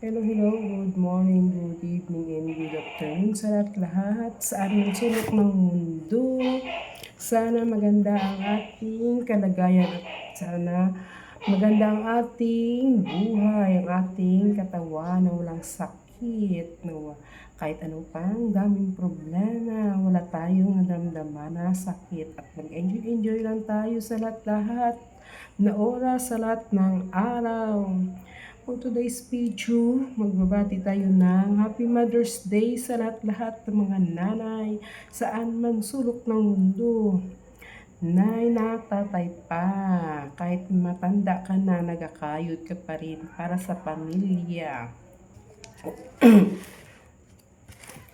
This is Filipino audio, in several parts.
Hello, good morning, good evening, and good afternoon sa lahat saan man sulok ng mundo. Sana maganda ang ating kalagayan at sana maganda ang ating buhay, ang ating katawan na walang sakit, na kahit anong pang daming problema, wala tayong naramdaman na sakit at mag-enjoy lang tayo sa lahat na oras sa lahat ng araw. For today's video, magbabati tayo ng Happy Mother's Day sa lahat ng mga nanay saan man sulok ng mundo. Nay, tatay pa, kahit matanda ka na, nagakayod ka pa rin para sa pamilya.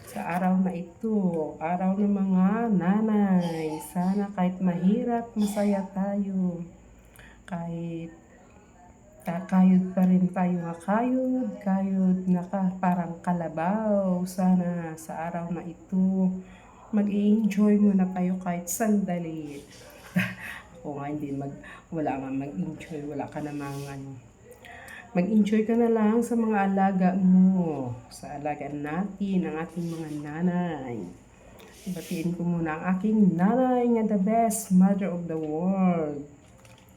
Sa araw na ito, araw ng mga nanay, sana kahit mahirap, masaya tayo. Kahit kakayod pa rin tayo kayod na parang kalabaw. Sana sa araw na ito, mag-i-enjoy muna tayo kahit sandali. Ako nga hindi wala nga mag-enjoy, wala ka namang mag-enjoy ka na lang sa mga alaga mo, sa alaga natin, ang ating mga nanay. Batiin ko muna ang aking nanay nga the best mother of the world.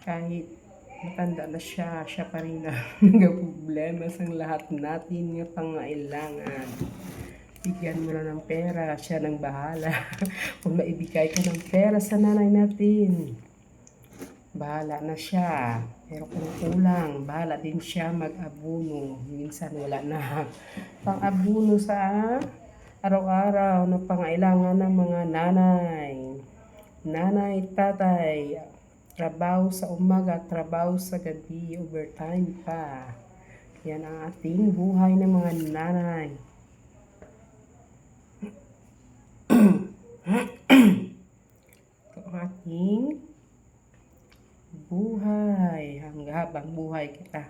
Kahit matanda na siya pa rin na nag-problema sa lahat natin nga pangailangan. Bigyan mo na ng pera, siya nang bahala. Kung maibigay ka ng pera sa nanay natin, bahala na siya. Pero kung kulang, bahala din siya mag-abuno. Minsan wala na pang-abuno sa araw-araw na pangailangan ng mga nanay. Nanay, tatay, trabaho sa umaga, trabaho sa gabi, overtime pa. Yan ang ating buhay ng mga nanay. Ito ang ating buhay. Habang buhay kita,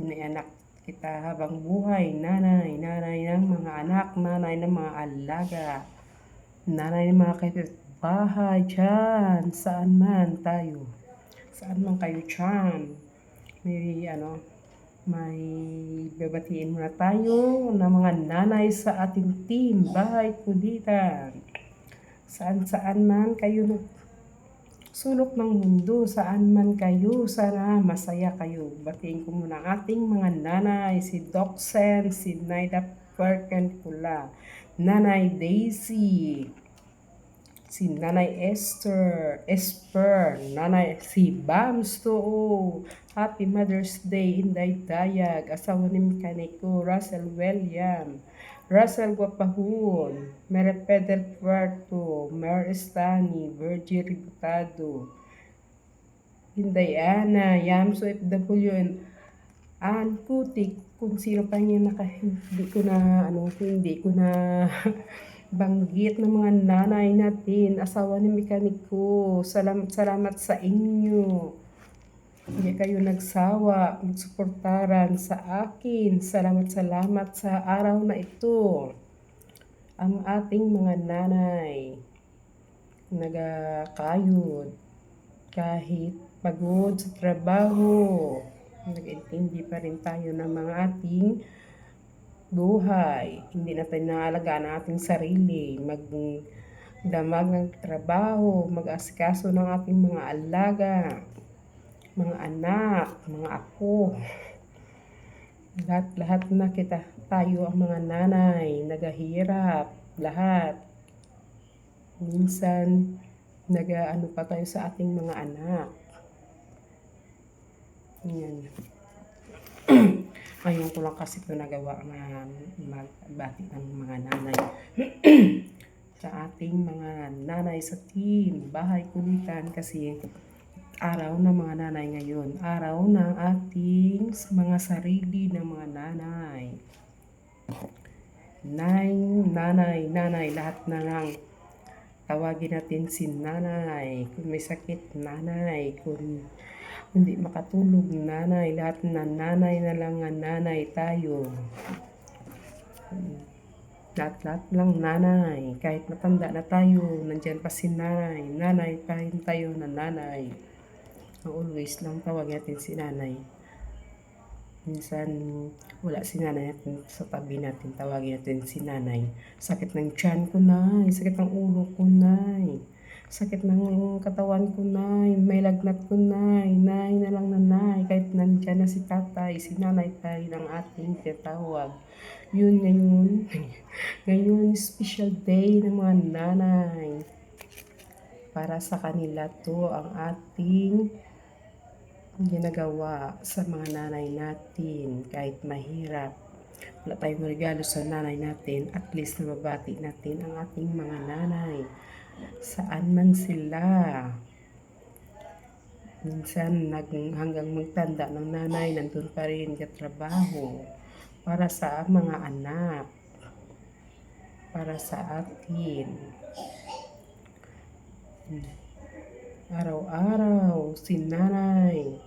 anak kita habang buhay, nanay ng mga anak, nanay ng mga alaga, nanay ng mga bahay dyan, saan man kayo dyan, may babatiin muna tayo ng mga nanay sa ating team, Bahay Kulitan. Saan man kayo sulok ng mundo, saan man kayo, sana masaya kayo. Batiin ko muna ang ating mga nanay, si Doxen, si Naida Perkenkula, Nanay Daisy, si Nanay Esper, Nanay si Bams to. Happy Mother's Day, Inday Dayag, asawa ni mekaniko, Russell William, Russell Guapahon, Mary Pedel Puerto, Mer Estani, Virgie Ributado, Inday Ana, Yamso FW, and Putik, kung sino pa niya hindi ko na banggit ng mga nanay natin, asawa ni mekaniko. Salamat sa inyo. Hindi kayo nagsawa, magsuportaran sa akin. Salamat sa araw na ito. Ang ating mga nanay, nagakayod, kahit pagod sa trabaho, nag-intindi pa rin tayo ng mga ating buhay. Hindi natin naalagaan ang ating sarili, magdamag ng trabaho, mag-asikaso ng ating mga alaga, mga anak, mga apo. Lahat na tayo ang mga nanay, nagahirap, lahat. Minsan, pa tayo sa ating mga anak. Yan. Ngayon ko lang kasi ito nagawa na magbati ng mga nanay sa ating mga nanay sa team Bahay Kulitan, kasi araw ng mga nanay ngayon, araw ng ating mga sarili ng mga nanay. Nanay, lahat na lang tawagin natin si nanay. Kung may sakit, nanay. Kung hindi makatulog, nanay. Lahat na nanay na lang nga nanay tayo. Lahat lang nanay. Kahit matanda na tayo, nandyan pa si nanay. Nanay pa rin tayo na nanay. Always lang tawag natin si nanay. Minsan, wala si nanay natin sa tabi natin, tawagin natin si nanay. Sakit ng tiyan ko, nay. Sakit ng ulo ko, nay. Sakit ng katawan ko, nay. May lagnat ko, nay. Nay na lang na, nay. Kahit nandyan na si tatay, si nanay pa rin ang ating tinatawag. Yun ngayon. Ngayon, special day ng mga nanay. Para sa kanila to ang ating ginagawa sa mga nanay natin kahit mahirap. Wala tayong regalo sa nanay natin, at least nababati natin ang ating mga nanay. Saan man sila. Minsan hanggang magtanda ng nanay, nandun pa rin katrabaho para sa mga anak, para sa atin. Araw-araw, si nanay.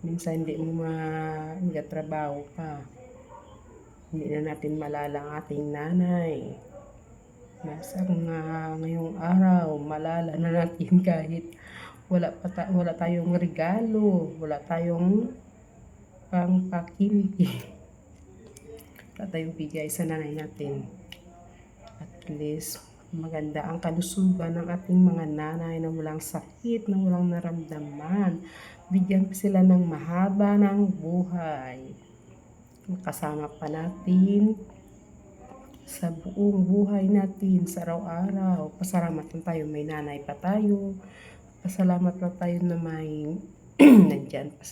Minsan hindi mo magatrabaho pa. Hindi na natin malala ang ating nanay. Nasa ngayong araw, malala na natin kahit wala tayong regalo, wala tayong pangpakimpi. Wala tayong bigay sa nanay natin. At least, maganda ang kalusugan ng ating mga nanay na walang sakit, na walang naramdaman. Bigyan sila ng mahaba ng buhay. Makasama pa natin sa buong buhay natin, sa araw-araw. Pasalamat lang tayo, may nanay pa tayo. Pasalamat lang tayo na may nandyan pa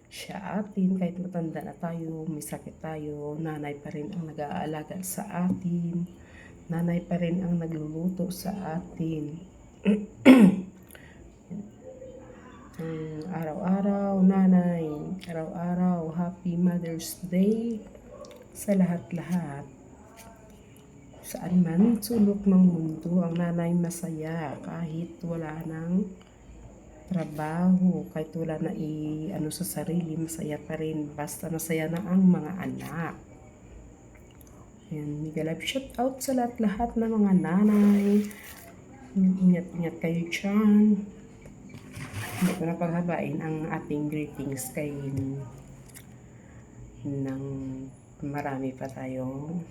siya atin. Kahit matanda na tayo, may sakit tayo, nanay pa rin ang nag-aalaga sa atin. Nanay pa rin ang nagluluto sa atin. Araw-araw, nanay. Araw-araw, Happy Mother's Day sa lahat-lahat. Saan man sulok ng mundo, ang nanay masaya kahit wala ng trabaho, kahit wala na sa sarili, masaya pa rin. Basta masaya na ang mga anak. Ayan, mega love shout out sa lahat-lahat ng mga nanay. Ingat-ingat kayo dyan. Hindi ko na paghabain ang ating greetings kay ng marami pa tayong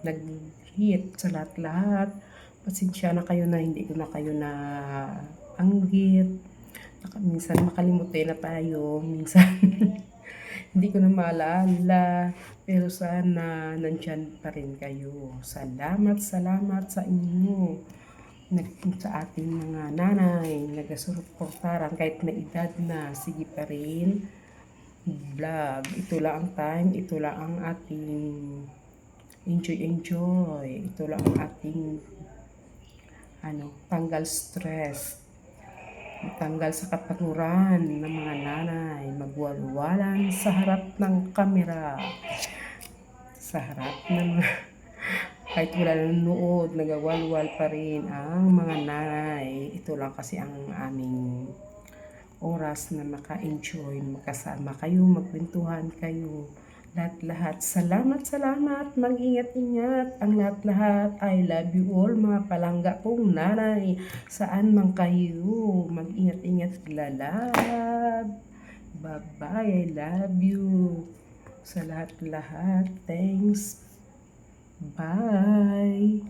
nag-greet sa lahat-lahat. Pasensya na kayo na hindi ko na kayo na anggit. Minsan makalimutin na tayo, minsan hindi ko na maalala, pero sana nandyan pa rin kayo. Salamat sa inyo, sa ating mga nanay, nagasuportaran kahit may edad na, sige pa rin vlog. Ito lang ang time, ito lang ang ating enjoy. Ito lang ang ating tanggal stress, tanggal sa kapaguran ng mga nanay, magwalwalan sa harap ng kamera, sa harap ng kahit wala nanonood, nagawalwal pa rin ang mga nanay. Ito lang kasi ang aming oras na maka-enjoy, makasama kayo, magkwentuhan kayo. Lahat-lahat. Salamat. Mag-ingat-ingat ang lahat-lahat. I love you all, mga palangga kong nanay. Saan man kayo, mag-ingat-ingat. Lalab. Bye-bye. I love you. Sa lahat-lahat. Thanks. Bye.